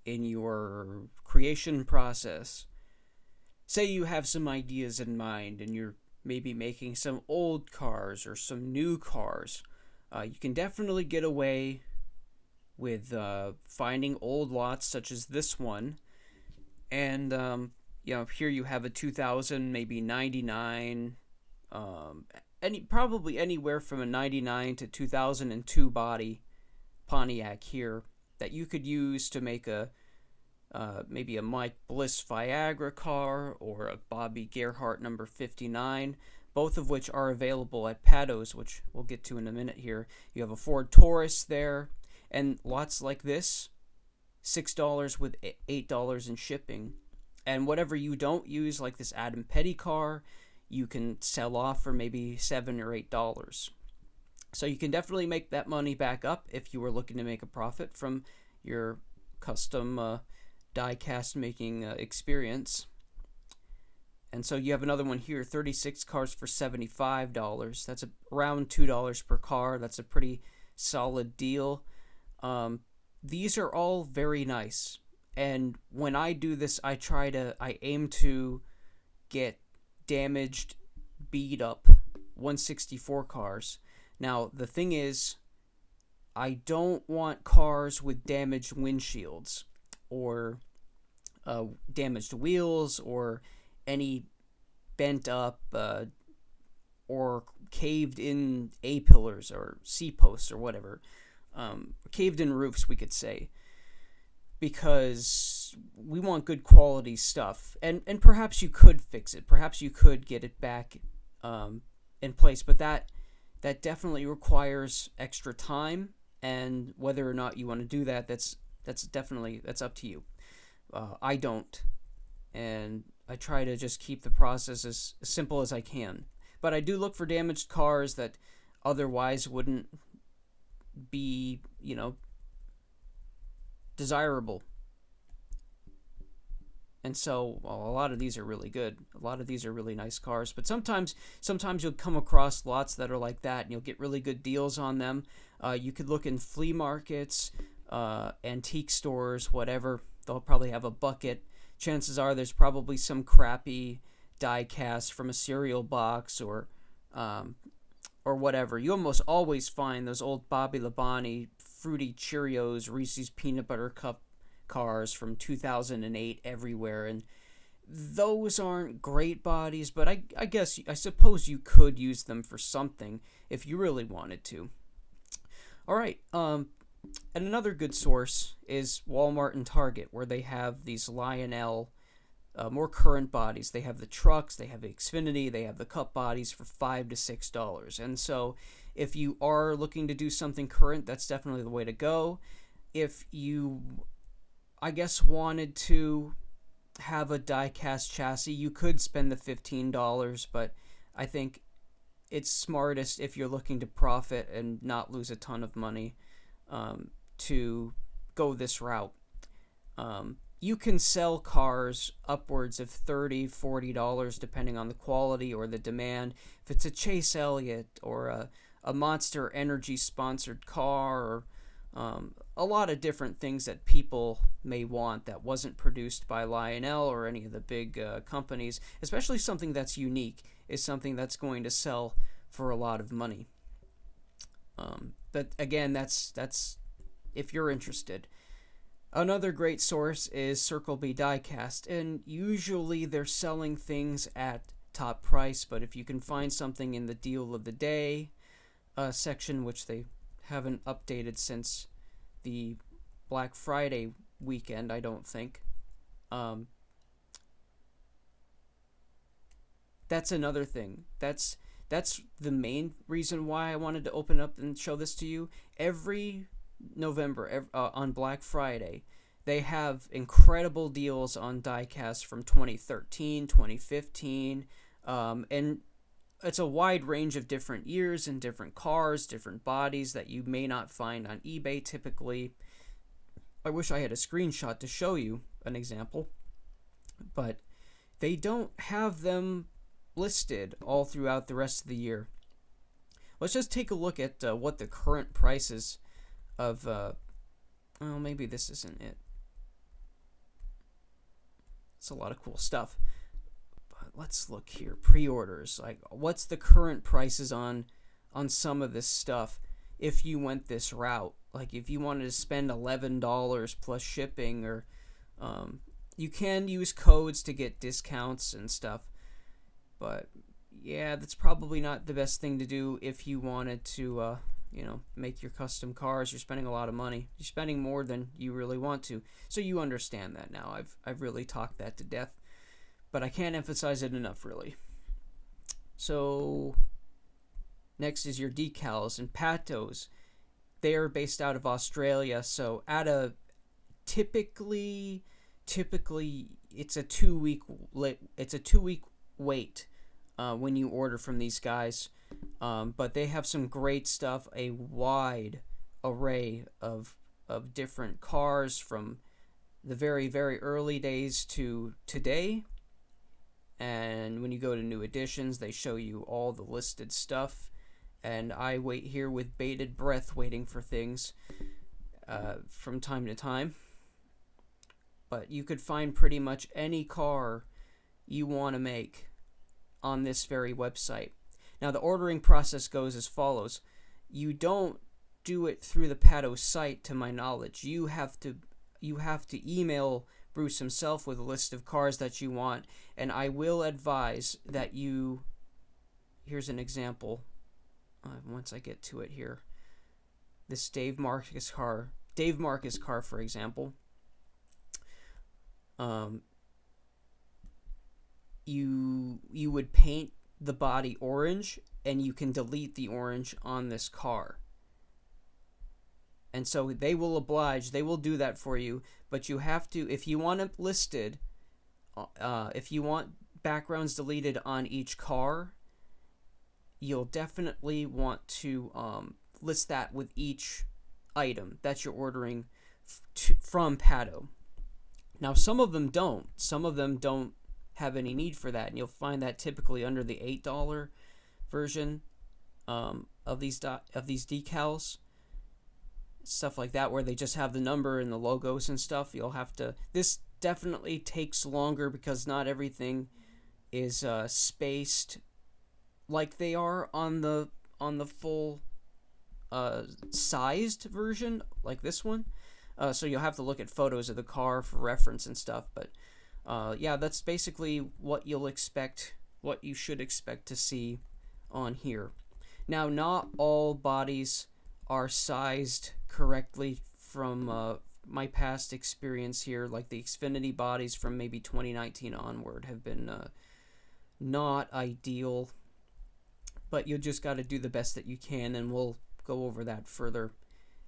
in your creation process. Say you have some ideas in mind and you're maybe making some old cars or some new cars. You can definitely get away with finding old lots such as this one. And, here you have a 2000, maybe 99, probably anywhere from a 99 to 2002 body Pontiac here that you could use to make maybe a Mike Bliss Viagra car or a Bobby Gerhart number 59, both of which are available at Pados, which we'll get to in a minute here. You have a Ford Taurus there, and lots like this, $6 with $8 in shipping. And whatever you don't use, like this Adam Petty car, you can sell off for maybe $7 or $8. So you can definitely make that money back up if you were looking to make a profit from your custom die-cast making experience. And so you have another one here, 36 cars for $75. That's around $2 per car. That's a pretty solid deal. These are all very nice. And when I do this, I aim to get damaged, beat up 164 cars. Now, the thing is, I don't want cars with damaged windshields or damaged wheels or any bent up or caved in A-pillars or C-posts or whatever. Caved in roofs, we could say. Because we want good quality stuff. And perhaps you could fix it. Perhaps you could get it back in place. But that definitely requires extra time. And whether or not you want to do that, that's up to you. I don't. And I try to just keep the process as simple as I can. But I do look for damaged cars that otherwise wouldn't be, desirable. And so a lot of these are really good. A lot of these are really nice cars. But sometimes you'll come across lots that are like that, and you'll get really good deals on them. You could look in flea markets, antique stores, whatever. They'll probably have a bucket. Chances are there's probably some crappy die cast from a cereal box or whatever. You almost always find those old Bobby Labonte Fruity Cheerios, Reese's Peanut Butter Cup cars from 2008 everywhere, and those aren't great bodies, but I suppose you could use them for something if you really wanted to. All right, and another good source is Walmart and Target, where they have these Lionel more current bodies. They have the trucks, they have the Xfinity, they have the Cup bodies for $5 to $6. And so if you are looking to do something current, that's definitely the way to go. If you, wanted to have a die-cast chassis, you could spend the $15, but I think it's smartest if you're looking to profit and not lose a ton of money to go this route. You can sell cars upwards of $30, $40 depending on the quality or the demand. If it's a Chase Elliott or a Monster Energy sponsored car or a lot of different things that people may want that wasn't produced by Lionel or any of the big companies, especially something that's unique, is something that's going to sell for a lot of money. But again, that's if you're interested. Another great source is Circle B Diecast, and usually they're selling things at top price, but if you can find something in the deal of the day section, which they haven't updated since the Black Friday weekend, I don't think. That's another thing. That's the main reason why I wanted to open up and show this to you. Every November on Black Friday, they have incredible deals on diecast from 2013, 2015, and it's a wide range of different years and different cars, different bodies that you may not find on eBay typically. I wish I had a screenshot to show you an example, but they don't have them listed all throughout the rest of the year. Let's just take a look at what the current prices of maybe this isn't it. It's a lot of cool stuff. But let's look here. Pre-orders. Like, what's the current prices on some of this stuff if you went this route? Like, if you wanted to spend $11 plus shipping, or you can use codes to get discounts and stuff. But yeah, that's probably not the best thing to do if you wanted to, make your custom cars. You're spending a lot of money. You're spending more than you really want to. So you understand that now. I've really talked that to death, but I can't emphasize it enough, really. So next is your decals and patos. They are based out of Australia. So at a typically it's a 2 week wait when you order from these guys. But they have some great stuff, a wide array of different cars from the very, very early days to today. And when you go to new editions, they show you all the listed stuff. And I wait here with bated breath, waiting for things from time to time. But you could find pretty much any car you want to make on this very website. Now, the ordering process goes as follows. You don't do it through the Pato site, to my knowledge. You have to email Bruce himself with a list of cars that you want, and I will advise that you... Here's an example. Once I get to it here. This Dave Marcus car, for example. You would paint the body orange, and you can delete the orange on this car. And so they will do that for you, but you have to, if you want it listed, if you want backgrounds deleted on each car, you'll definitely want to list that with each item that you're ordering from Pato. Now, some of them don't. Some of them don't have any need for that, and you'll find that typically under the $8 version of these decals, stuff like that, where they just have the number and the logos and stuff. You'll have to... This definitely takes longer because not everything is spaced like they are on the full sized version, like this one. So you'll have to look at photos of the car for reference and stuff, but yeah, that's basically what you should expect to see on here. Now, not all bodies are sized correctly from my past experience here. Like the Xfinity bodies from maybe 2019 onward have been not ideal, but you just got to do the best that you can, and we'll go over that further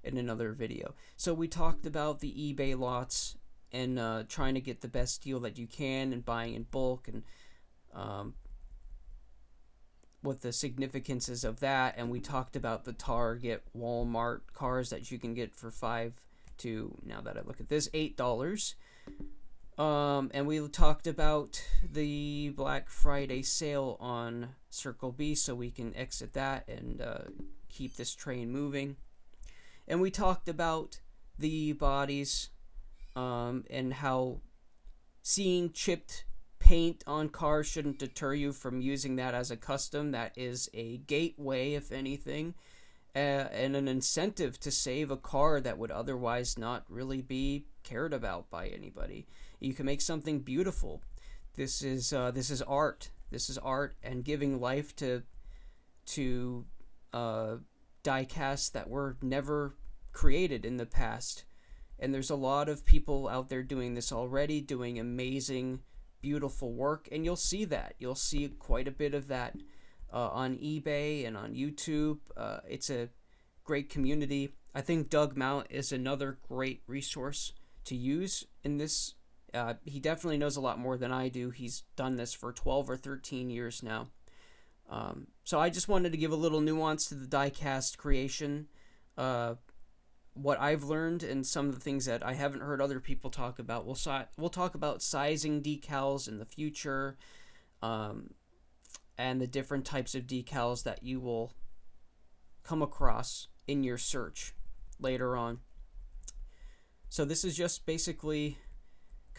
in another video. So we talked about the eBay lots and trying to get the best deal that you can and buying in bulk, and what the significance is of that. And we talked about the Target, Walmart cars that you can get for $5 to, now that I look at this, $8. And we talked about the Black Friday sale on Circle B, so we can exit that and keep this train moving. And we talked about the bodies and how seeing chipped paint on cars shouldn't deter you from using that as a custom. That is a gateway, if anything, and an incentive to save a car that would otherwise not really be cared about by anybody. You can make something beautiful. This is art. This is art, and giving life to diecasts that were never created in the past. And there's a lot of people out there doing this already, doing amazing, beautiful work, and you'll see that. You'll see quite a bit of that on eBay and on YouTube. It's a great community. I think Doug Mount is another great resource to use in this. He definitely knows a lot more than I do. He's done this for 12 or 13 years now. So I just wanted to give a little nuance to the diecast creation. What I've learned and some of the things that I haven't heard other people talk about. We'll talk about sizing decals in the future, and the different types of decals that you will come across in your search later on. So this is just basically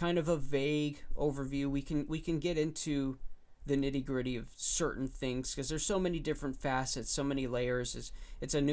kind of a vague overview. We can get into the nitty gritty of certain things because there's so many different facets, so many layers. It's a new